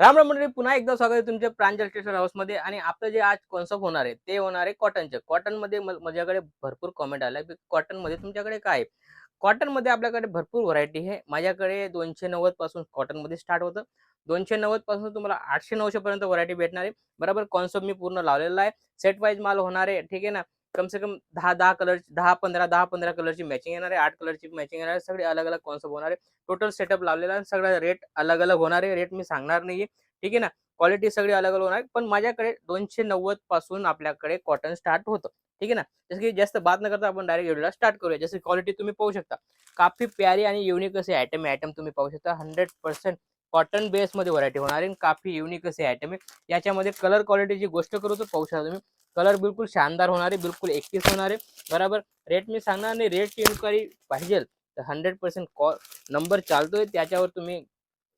राम राम मंडळी, पुन्हा एकदा स्वागत आहे तुमच्या प्रांजल टेक्सटाईल हाऊसमध्ये. आणि आपलं जे आज कॉन्सेप्ट होणार आहे ते होणार आहे कॉटनचे. कॉटनमध्ये माझ्याकडे भरपूर कॉमेंट आला की कॉटनमध्ये तुमच्याकडे काय आहे. कॉटनमध्ये आपल्याकडे भरपूर व्हरायटी आहे. माझ्याकडे 290 पासून कॉटनमध्ये स्टार्ट होतं. 290 पासून तुम्हाला 800-900 पर्यंत व्हरायटी भेटणार आहे. बरोबर, कॉन्सेप्ट मी पूर्ण लावलेला आहे. सेट वाईज माल होणार आहे, ठीक आहे ना. कम से कम 10-10 कलर, 10-15 कलरची मॅचिंग येणार आहे, 8 कलरची मॅचिंग येणार आहे. सगळे अलग अलग कॉन्सेप्ट होणार आहे. टोटल सेटअप लावलेला आहे. सगळा रेट अलग अलग होणार आहे. रेट मी सांगणार नाहीये, ठीक आहे ना. क्वालिटी सगळी अलग अलग होणार, पण माझ्याकडे 290 पासून आपल्याकडे कॉटन स्टार्ट होतं, ठीक आहे ना. जसं की जास्त बात न करता आपण डायरेक्ट व्हिडिओला स्टार्ट करूया. जसं क्वालिटी तुम्ही पाहू शकता, काफी प्यारी आणि युनिक असे आयटम तुम्ही पाहू शकता. 100% कॉटन बेस मध्ये व्हरायटी होणार आहे. काफी युनिक असे आयटम आहे. याच्यामध्ये कलर क्वालिटीची गोष्ट करू तर पाहू शकता तुम्ही, कलर बिलकुल शानदार होणार आहे, बिलकुल 31 होणार आहे. बरोबर, रेट मी सांगणार नाही. रेटची इन्क्वायरी पाहिजे तर 100% नंबर चालतोय, त्याच्यावर तुम्ही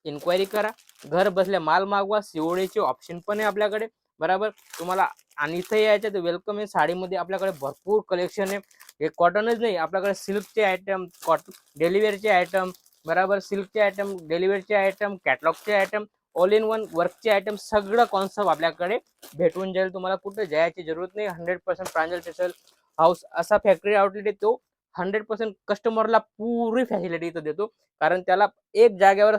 इन्क्वायरी करा. घर बसल्या माल मागवा. सीओडीचे ऑप्शन पण आहे आपल्याकडे. बरोबर, तुम्हाला आणि इथे यायचं तर वेलकम आहे. साडीमध्ये आपल्याकडे भरपूर कलेक्शन आहे. हे कॉटनच नाही, आपल्याकडे सिल्कचे आयटम, कॉटन डेलीवेअरचे आयटम, बरोबर, सिल्कचे आयटम, डेलीवेअरचे आयटम, कॅटलॉगचे आयटम, ऑल इन वन वर्कचे आयटम, सगळं कॉन्सेप्ट आपल्याकडे भेटून जाईल. तुम्हाला कुठे जायची जरूरत नाही. 100% प्रांजल टेक्सटाईल हाऊस असा फॅक्टरी आउटलेट आहे तो. 100% कस्टमरला पुरी फॅसिलिटी इथं देतो, कारण त्याला एक जागेवर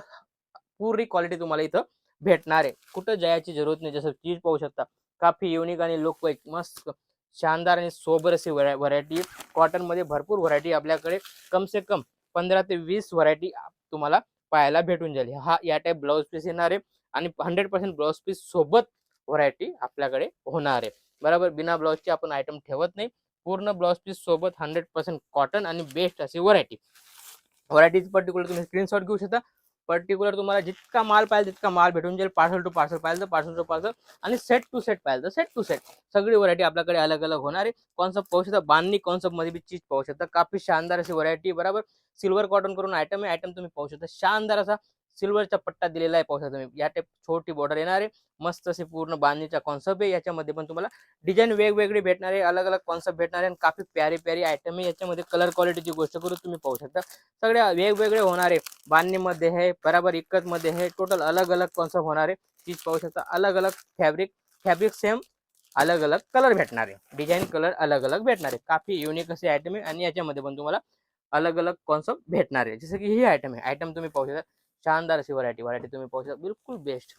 पूरी क्वालिटी तुम्हाला इथं भेटणार आहे. कुठं जायची जरूरत नाही. जसं चीज पाहू शकता, काफी युनिक आणि लुक वाईज मस्त शानदार आणि सोबर अशी व्हरायटी. कॉटन मध्ये भरपूर व्हरायटी आपल्याकडे, कम से कम 15 ते 20 व्हरायटी तुम्हाला पाहायला भेटून जाईल. हा या टाईप ब्लाउज पीस येणार आहे आणि 100% ब्लाउज पीस सोबत व्हरायटी आपल्याकडे होणार आहे. बरोबर, बिना ब्लाउजचे आपण आयटम ठेवत नाही. पूर्ण ब्लाउज पीस सोबत 100% कॉटन आणि बेस्ट अशी व्हरायटी. व्हरायटीज पर्टिक्युलर तुम्ही स्क्रीनशॉट घेऊ शकता. पर्टिक्युलर तुम्हाला जितका माल पाहिजे तितका माल भेटून जाईल. पार्सल टू पार्सल पाहिजे तर पार्सल टू पार्सल, आणि सेट टू सेट पाहिजे तर सेट टू सेट. सगळी व्हरायटी आपल्याकडे अलग अलग होणार आहे. कॉन्सेप्ट पाहू शकता, बांधणी कॉन्सेप्ट मध्ये बी चीज पाहू शकता. काफी शानदार अशी व्हरायटी. बरोबर, सिल्वर कॉटन करून आयटम आहे. आयटम तुम्ही पाहू शकता, शानदार असा सिल्वरचा पट्टा दिलेला आहे. पाहू शकता तुम्ही, या टाईप छोटी बॉर्डर येणार आहे. मस्त अशी पूर्ण बांधणीचा कॉन्सेप्ट आहे. याच्यामध्ये पण तुम्हाला डिझाईन वेगवेगळी भेटणार आहे, अलग अलग कॉन्सेप्ट भेटणार आहे, आणि काफी प्यारी प्यारी आयटम आहे. याच्यामध्ये कलर क्वालिटीची गोष्ट करू तुम्ही पाहू शकता, सगळ्या वेगवेगळे होणार आहे. बांधणीमध्ये आहे, बराबर इक्कत मध्ये आहे. टोटल अलग अलग कॉन्सेप्ट होणार आहे. चीज पाहू शकता, अलग अलग फॅब्रिक सेम, अलग अलग कलर भेटणार आहे. डिझाईन कलर अलग अलग भेटणार आहे. काफी युनिक असे आयटम आहे, आणि याच्यामध्ये पण तुम्हाला अलग अलग कॉन्सेप्ट भेटणार आहे. जसं की ही आयटम आहे. आयटम तुम्ही पाहू शकता, शानदार अशी व्हरायटी तुम्ही पाहू शकता. बिलकुल बेस्ट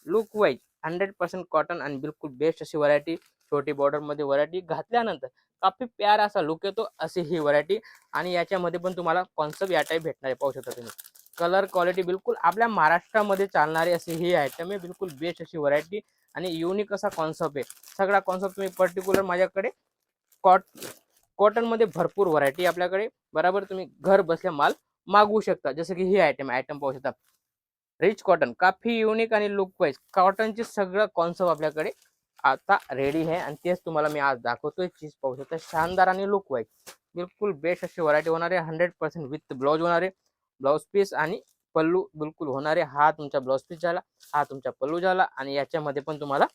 लुक वाईज 100% कॉटन आणि बिलकुल बेस्ट अशी व्हरायटी. छोटी बॉर्डर मध्ये व्हरायटी घातल्यानंतर काफी प्यारा असा लुक येतो, अशी ही व्हरायटी. आणि याच्यामध्ये पण तुम्हाला कॉन्सेप्ट या टाईप भेटणार आहे. पाहू शकता तुम्ही, कलर क्वालिटी बिलकुल आपल्या महाराष्ट्रामध्ये चालणारी अशी ही आयटम आहे. बिलकुल बेस्ट अशी व्हरायटी आणि युनिक असा कॉन्सेप्ट आहे. सगळा कॉन्सेप्ट तुम्ही पर्टिक्युलर माझ्याकडे कॉट कॉटन मध्ये भरपूर व्हरायटी आपल्याकडे. बरोबर, तुम्ही घर बसल्या माल मागवू शकता. जसं की ही आयटम पाहू शकता, रिच कॉटन, काफी युनिक आणि लुक वाईज कॉटनचे सगळं कॉन्सेप्ट आपल्याकडे आता रेडी आहे, आणि तेच तुम्हाला मी आज दाखवतोय. चीज पाहू शकता, शानदार आणि लुक वाईज बिलकुल बेस्ट अशी व्हरायटी होणार आहे. 100% विथ ब्लाउज होणार आहे. ब्लाउज पीस आणि पल्लू बिलकुल होणार आहे. हा तुमचा ब्लाउज पीस झाला, हा तुमचा पल्लू झाला, आणि याच्यामध्ये पण तुम्हाला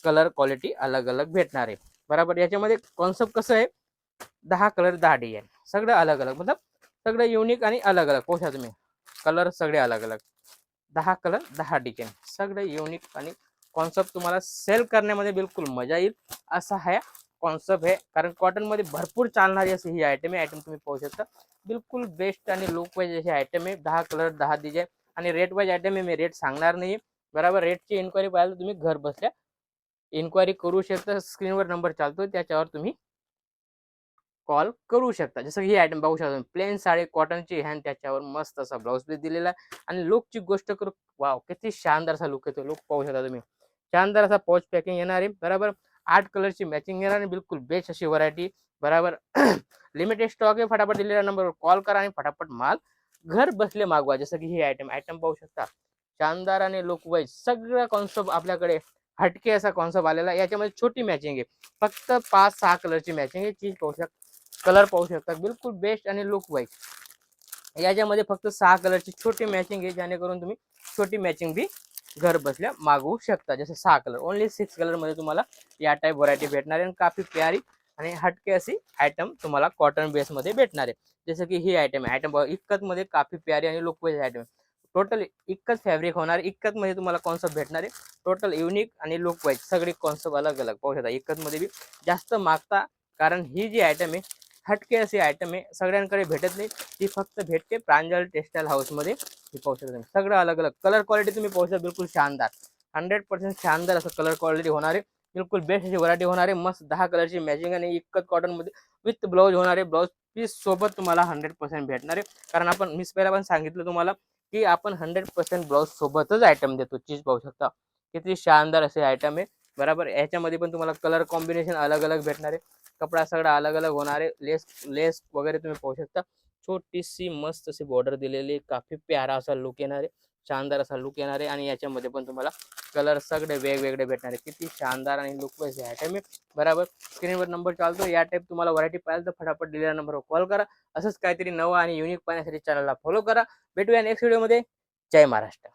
कलर क्वालिटी अलग अलग भेटणार आहे. बरोबर, याच्यामध्ये कॉन्सेप्ट कसं आहे, 10 कलर 10 डिझाईन, सगळं अलग अलग, मतलब सगळं युनिक आणि अलग अलग. पाहू शकता तुम्ही, कलर सगळे अलग अलग, 10 कलर 10 डिझाईन, सगळे युनिक. आणि कॉन्सेप्ट तुम्हाला सेल करण्यामध्ये बिलकुल मजा येईल असा हा कॉन्सेप्ट आहे. कारण कॉटन मध्ये भरपूर चालणारी अशी ही आयटम आहे. आयटम तुम्ही पाहू शकता, बिलकुल बेस्ट आणि लुक वाईज अशी आयटम आहे. 10 कलर 10 डिझाईन, आणि रेट वाईज आयटम आहे. मी रेट सांगणार नाही. बरोबर, रेटची इन्क्वायरी पाहिजे तुम्ही घर बसल्या इन्क्वायरी करू शकता. स्क्रीनवर नंबर चालतो, त्याच्यावर तुम्ही कॉल करू शकता. जसं ही आयटम पाहू शकता, प्लेन साडी कॉटनची हँड, त्याच्यावर मस्त असा ब्लाउज पीस दिलेला आहे. आणि लुकची गोष्ट करू, वाव किती शानदार असा लुक येतो. लुक पाहू शकता तुम्ही, शानदार असा पॉच पॅकिंग येणार आहे. बरोबर, 8 कलरची मॅचिंग येणार आहे. बिलकुल बेस्ट अशी व्हरायटी. बरोबर, लिमिटेड स्टॉक आहे. फटाफट दिलेल्या नंबरवर कॉल करा आणि फटाफट माल घर बसले मागवा. जसं की ही आयटम पाहू शकता, शानदार आणि लुक वाईज सगळं कॉन्सेप्ट आपल्याकडे हटके असा कॉन्सेप्ट आलेला. याच्यामध्ये छोटी मॅचिंग आहे, फक्त 5-6 कलरची मॅचिंग आहे. चीज पाहू शकता, कलर पाहू शकता, बिलकुल बेस्ट आणि लुक वाईज याच्यामध्ये फक्त 6 कलरची छोटी मॅचिंग आहे, जेणेकरून तुम्ही छोटी मॅचिंग बी घर बसल्या मागवू शकता. जसं 6 कलर, ओनली 6 कलर मध्ये तुम्हाला या टाईप व्हरायटी भेटणार आहे. काफी प्यारी आणि हटके अशी आयटम तुम्हाला कॉटन बेस मध्ये भेटणार आहे. जसं की ही आयटम इक्कत मध्ये काफी प्यारी आणि लुक वाईज आयटम. टोटल एकच फॅब्रिक होणार, एकच मध्ये तुम्हाला कॉन्सेप्ट भेटणार आहे. टोटल युनिक आणि लुक वाईज सगळे कॉन्सेप्ट अलग अलग पाहू शकता. एकच मध्ये बी जास्त मागता, कारण ही जी आयटम आहे हटके अशी आयटम आहे, सगळ्यांकडे भेटत नाही. ती फक्त भेटते प्रांजल टेक्सटाईल हाऊसमध्ये. हे पाहू शकता तुम्ही, सगळं अलग अलग कलर क्वालिटी तुम्ही पाहू शकता, बिलकुल शानदार 100% शानदार असं कलर क्वालिटी होणार आहे. बिलकुल बेस्ट अशी व्हरायटी होणार आहे. मस्त 10 कलरची मॅचिंग आणि एकच कॉटन मध्ये विथ ब्लाऊज होणार आहे. ब्लाऊज पीस सोबत तुम्हाला 100% भेटणार आहे. कारण आपण मी पहिला पण सांगितलं तुम्हाला की आपण 100% ब्लाऊज सोबतच आयटम देतो. चीज पाहू शकता किती शानदार असे आयटम आहे. बरोबर, याच्यामध्ये पण तुम्हाला कलर कॉम्बिनेशन अलग अलग भेटणार आहे. कपडा सगळा अलग अलग होणार आहे. लेस लेस वगैरे तुम्ही पाहू शकता. छोटीशी मस्त अशी बॉर्डर दिलेली, काफी प्यारा असा लुक येणार आहे, शानदार असा लुक येणार आहे. आणि याच्यामध्ये पण तुम्हाला कलर सगळे वेगवेगळे भेटणार आहे. किती शानदार आणि लुक वाईज आयटम आहे. बरोबर, स्क्रीनवर नंबर चालतो. या टाईप तुम्हाला व्हरायटी पाहिजे तर फटाफट दिलेल्या नंबरवर कॉल करा. असंच काहीतरी नवं आणि युनिक पाहण्यासाठी चॅनलला फॉलो करा. भेटूया नेक्स्ट व्हिडिओमध्ये. जय महाराष्ट्र.